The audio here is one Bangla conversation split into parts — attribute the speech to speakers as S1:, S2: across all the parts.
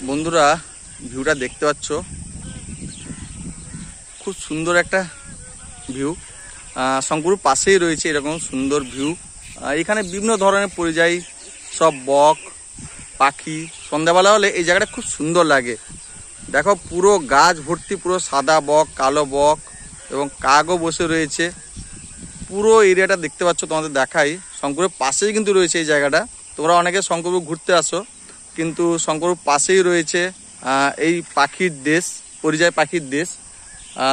S1: বন্ধুরা ভিউটা দেখতে পাচ্ছ, খুব সুন্দর একটা ভিউ। শঙ্করপুর পাশেই রয়েছে এরকম সুন্দর ভিউ। এখানে বিভিন্ন ধরনের পরিযায়ী সব বক পাখি, সন্ধ্যাবেলা হলে এই জায়গাটা খুব সুন্দর লাগে। দেখো পুরো গাছ ভর্তি, পুরো সাদা বক, কালো বক এবং কাকও বসে রয়েছে। পুরো এরিয়াটা দেখতে পাচ্ছ, তোমাদের দেখাই। শঙ্করের পাশেই কিন্তু রয়েছে এই জায়গাটা। তোমরা অনেকে শঙ্করপুর ঘুরতে আসো, কিন্তু শঙ্করপুর পাশেই রয়েছে এই পাখির দেশ, পরিযায়ী পাখির দেশ।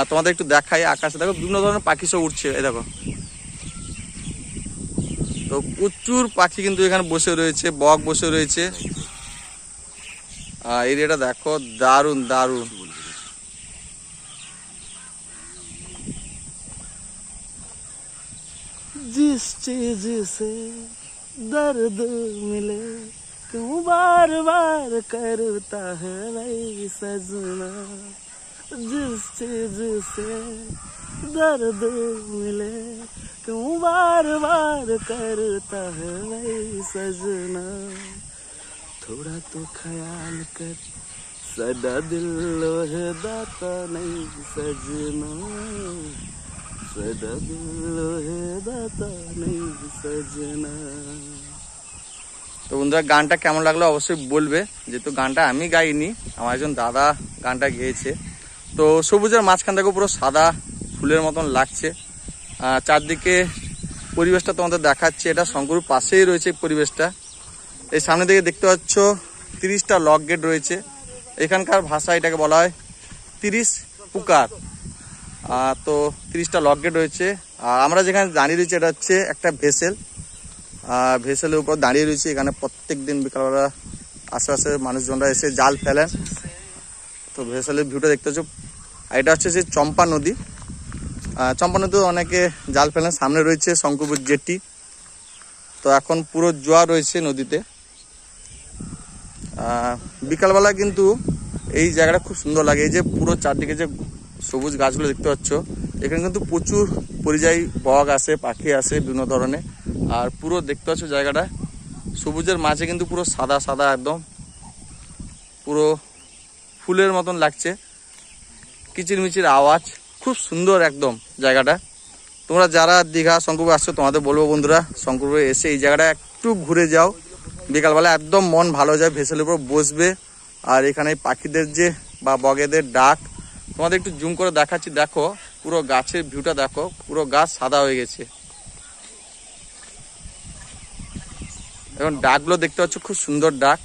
S1: তোমাদের একটু দেখাই। আকাশে দেখো বিভিন্ন ধরনের পাখি সব উঠছে, এই দেখো। তো প্রচুর পাখি কিন্তু এখানে বসে রয়েছে, বক বসে রয়েছে। এরিয়াটা দেখো, দারুণ দারুণ।
S2: जिस चीज से दर्द मिले क्यों बार बार करता है वही सजना, जिस चीज से दर्द मिले क्यों बार बार करता है वही सजना, थोड़ा तो ख्याल कर सदा दिल लोहदाता नहीं सजना, सदा दिल लोहदाता नहीं सजना।
S1: তো বন্ধুরা গানটা কেমন লাগলো অবশ্যই বলবে, যেহেতু গানটা আমি গাইনি, আমার একজন দাদা গানটা গেয়েছে। তো সবুজের মাঝখান থেকে পুরো সাদা ফুলের মতন লাগছে। চারদিকে পরিবেশটা তোমাদের দেখাচ্ছে। এটা শঙ্করপুর পাশেই রয়েছে পরিবেশটা। এই সামনে দিকে দেখতে পাচ্ছ 30টা লক গেট রয়েছে। এখানকার ভাষা এটাকে বলা হয় 30 পুকার। তো 30টা লক গেট রয়েছে। আর আমরা যেখানে দাঁড়িয়ে রয়েছে এটা হচ্ছে একটা ভেসেল। ভেসেলের উপর দাঁড়িয়ে রয়েছে। এখানে প্রত্যেক দিন বিকালবেলা আশেপাশে মানুষজনরা এসে জাল ফেলেন। তো ভেসেলের ভিউটা দেখতে পাচ্ছ। আর এটা হচ্ছে যে চম্পা নদী। চম্পা নদীতে অনেকে জাল ফেলেন। সামনে রয়েছে শঙ্করপুর জেটি। তো এখন পুরো জোয়ার রয়েছে নদীতে। বিকালবেলা কিন্তু এই জায়গাটা খুব সুন্দর লাগে। এই যে পুরো চারদিকে যে সবুজ গাছগুলো দেখতে পাচ্ছ, এখানে কিন্তু প্রচুর পরিযায়ী বক আসে, পাখি আসে বিভিন্ন ধরনের। আর পুরো দেখতে পাচ্ছ জায়গাটা সবুজের মাঝে কিন্তু পুরো সাদা সাদা, একদম পুরো ফুলের মতন লাগছে। কিচিরমিচির আওয়াজ, খুব সুন্দর একদম জায়গাটা। তোমরা যারা দীঘা শঙ্করপুর আসছো, তোমাদের বলবো বন্ধুরা, শঙ্করপুরে এসে এই জায়গাটা একটু ঘুরে যাও। বিকালবেলা একদম মন ভালো যায়। ভেসেলের উপর বসবে আর এখানে পাখিদের যে বা বগেদের ডাক তোমাদের একটু জুম করে দেখাচ্ছি। দেখো পুরো গাছের ভিউটা দেখো, পুরো গাছ সাদা হয়ে গেছে। এখন ডাকগুলো দেখতে পাচ্ছ, খুব সুন্দর ডাক।